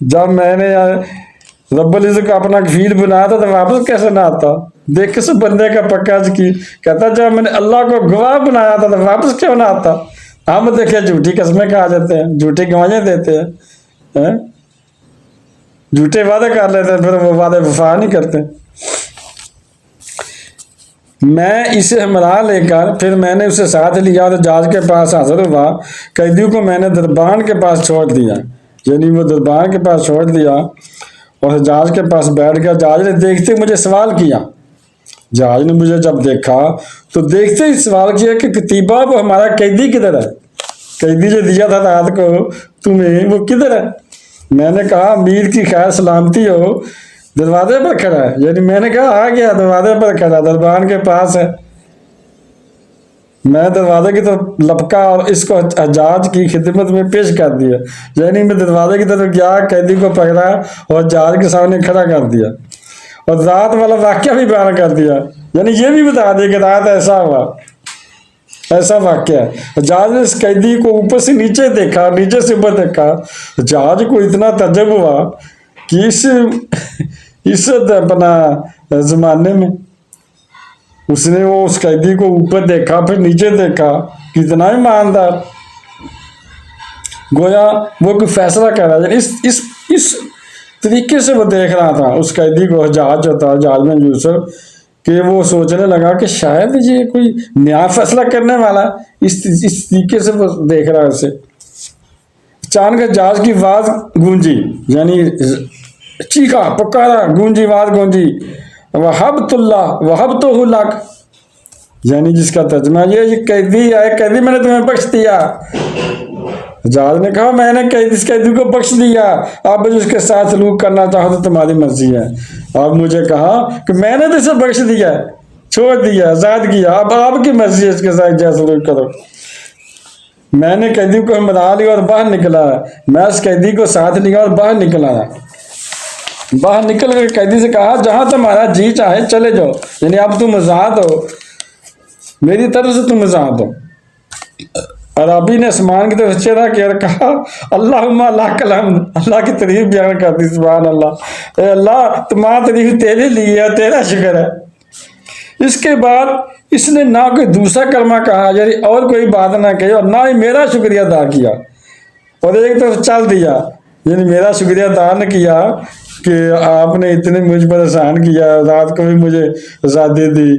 جب میں نے رب العزت کو اپنا کفیل بنایا تھا تو واپس کیسے نہ آتا؟ دیکھ کس بندے کا پکا کی کہتا جب میں نے اللہ کو گواہ بنایا تھا تو واپس کیوں نہ آتا؟ ہم دیکھے جھوٹی قسمیں کھا جاتے ہیں، جھوٹی گواہیں دیتے ہیں، جھوٹے وعدے کر لیتے ہیں، پھر وہ وعدے وفا نہیں کرتے۔ میں اسے ہمراہ لے کر پھر میں نے اسے ساتھ لیا اور جاج کے پاس حاضر ہوا۔ قیدیوں کو میں نے دربان کے پاس چھوڑ دیا، یعنی وہ دربان کے پاس چھوڑ دیا اور جاج کے پاس بیٹھ گیا۔ جاج نے دیکھتے مجھے سوال کیا، جاج نے مجھے جب دیکھا تو دیکھتے ہی سوال کیا کہ کتیبہ وہ ہمارا قیدی کدھر ہے؟ قیدی جو دیا تھا رات کو تمہیں وہ کدھر ہے؟ میں نے کہا امیر کی خیر سلامتی ہو، دروازے پر کھڑا ہے، یعنی میں نے کہا آ گیا، دروازے پر کھڑا، دربان کے پاس ہے۔ میں دروازے کی طرف لپکا اور اس کو حجاج کی خدمت میں پیش کر دیا، یعنی میں دروازے کی طرف گیا، قیدی کو پکڑا اور حجاج کے سامنے کھڑا کر دیا اور رات والا واقعہ بھی بیان کر دیا، یعنی یہ بھی بتا دیا کہ رات ایسا ہوا، ایسا واقعہ ہے۔ حجاج نے اس قیدی کو اوپر سے نیچے دیکھا، نیچے سے اوپر دیکھا۔ حجاج کو اتنا تعجب ہوا کہ اس اپنا زمانے میں اس نے وہ اس قیدی کو اوپر دیکھا پھر نیچے دیکھا، کتنا ایماندار، گویا وہ کوئی فیصلہ کر رہا ہے، اس طریقے سے وہ دیکھ رہا تھا اس قیدی کو، حجاج ہوتا حجاج بن یوسف، کہ وہ سوچنے لگا کہ شاید یہ کوئی نیا فیصلہ کرنے والا، اس طریقے سے وہ دیکھ رہا ہے اسے۔ اچانک حجاج کی آواز گونجی، یعنی چیخا پکارا، گونجی آواز گونجی، وہبت اللہ وہبتہ لک، یعنی جس کا ترجمہ یہ قیدی ہے، قیدی میں نے تمہیں بخش دیا۔ حجاج نے کہا میں نے اس قیدی کو بخش دیا، آپ اس کے ساتھ سلوک کرنا چاہو تو تمہاری مرضی ہے۔ آپ مجھے کہا کہ میں نے تو اسے بخش دیا، چھوڑ دیا، آزاد کیا، اب آپ کی مرضی ہے، اس کے ساتھ کیا سلوک کرو۔ میں نے قیدی کو ہمراہ لیا اور باہر نکلا، میں اس قیدی کو ساتھ لیا اور باہر نکل آیا۔ باہر نکل کر قیدی سے کہا جہاں تمہارا جی چاہے چلے جاؤ، یعنی اب تم آزاد ہو، میری طرف سے تم آزاد ہو۔ عربی نے آسمان کی طرف چہرہ کیا اور کہا اللہم لک الحمد، اللہ کی تعریف بیان کر دی، سبحان اللہ، اے اللہ تمہاری تعریف تیرے لیے ہے، تیرا شکر ہے۔ اس کے بعد اس نے نہ کوئی دوسرا کلمہ کہا، یعنی اور کوئی بات نہ کہی، اور نہ ہی میرا شکریہ ادا کیا، اور ایک طرف چل دیا، یعنی میرا شکریہ ادا نہ کیا کہ آپ نے اتنے مجھ پر احسان کیا، رات کو بھی مجھے آزادی دی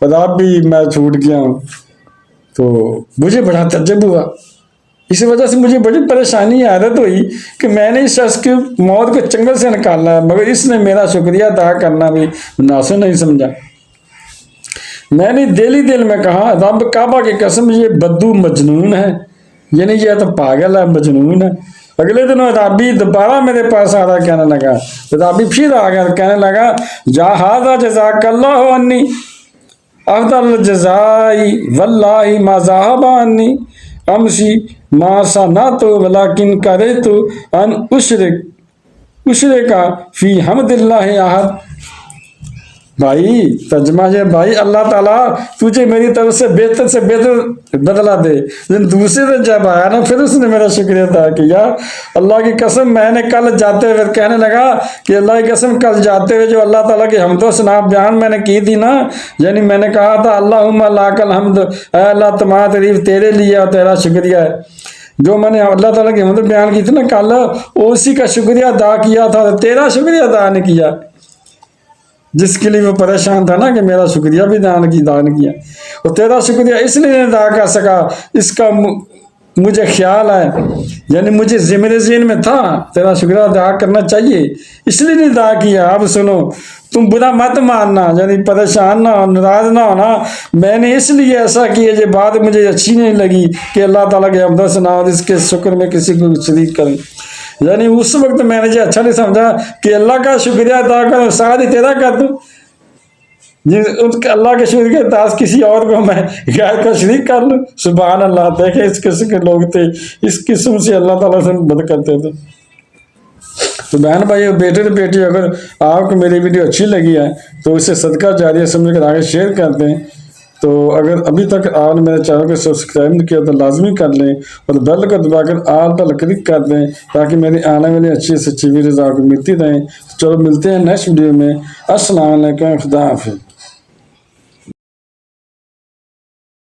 اور اب بھی میں چھوٹ گیا ہوں۔ تو مجھے بڑا تعجب ہوا، اس وجہ سے مجھے بڑی پریشانی عادت ہوئی کہ میں نے اس شخص کی موت کو چنگل سے نکالنا ہے، مگر اس نے میرا شکریہ ادا کرنا بھی مناسب نہیں سمجھا۔ میں نے دل میں کہا رب کعبہ کی قسم یہ بدو مجنون ہے، یعنی یہ تو پاگل ہے، مجنون ہے۔ اگلے دنوں رابی دوبارہ میرے پاس آ رہا، کہنے لگا، رابی پھر آ گیا، کہنے لگا جا ہاذا جزاک اللہ عنی افضل الجزاء واللہ ما ذهب عنی امشی ما صنعت ولکن کرہت ان اشرک فی حمد اللہ احد۔ بھائی ترجمہ ہے، بھائی اللہ تعالیٰ تجھے میری طرف سے بہتر بدلہ دے۔ لیکن دوسرے دن جب آیا نا پھر اس نے میرا شکریہ ادا کیا۔ اللہ کی قسم میں نے کل جاتے ہوئے کہنے لگا کہ اللہ کی قسم کل جاتے ہوئے جو اللہ تعالیٰ کی حمد و ثنا بیان میں نے کی تھی نا، یعنی میں نے کہا تھا اللہم لک الحمد، اے اللہ تمہاری تعریف تیرے لیے اور تیرا شکریہ ہے، جو میں نے اللہ تعالیٰ کی حمد بیان کی تھی نا کل، اسی کا شکریہ ادا کیا تھا، تیرا شکریہ ادا نہیں کیا، جس کے لیے وہ پریشان تھا نا کہ میرا شکریہ بھی دان کیا، اور تیرا شکریہ اس لیے نہیں ادا کر سکا، اس کا مجھے خیال ہے، یعنی مجھے ذہن میں تھا تیرا شکریہ ادا کرنا چاہیے، اس لیے نہیں ادا کیا۔ اب سنو، تم برا مت ماننا، یعنی پریشان نہ ہو، ناراض نہ ہونا، میں نے اس لیے ایسا کیا، یہ بات مجھے اچھی نہیں لگی کہ اللہ تعالیٰ کے حمد و ثنا اور اس کے شکر میں کسی کو شریک کریں، یعنی اس وقت میں نے یہ اچھا نہیں سمجھا کہ اللہ کا شکریہ ادا کروں، ساتھ ہی تیرا کر دوں، اللہ کے شکریہ کے تاس کسی اور کو میں غیر کا شریک کر لوں۔ سبحان اللہ، دیکھیں اس قسم کے لوگ تھے، اس قسم سے اللہ تعالیٰ سے بد کرتے تھے۔ تو بہن بھائی اور بیٹے اور بیٹی، اگر آپ کو میری ویڈیو اچھی لگی ہے تو اسے صدقہ جاریہ سمجھ کر آگے شیئر کرتے ہیں، تو اگر ابھی تک آپ نے میرے چینل کو سبسکرائب نہیں کیا تو لازمی کر لیں اور بیل کو دبا کر آل پر کلک کر دیں تاکہ میری آنے والی اچھی سے اچھی ویڈیوز آپ کو ملتی رہیں. چلو ملتے ہیں نیکسٹ ویڈیو میں. السلام علیکم. خدا حافظ.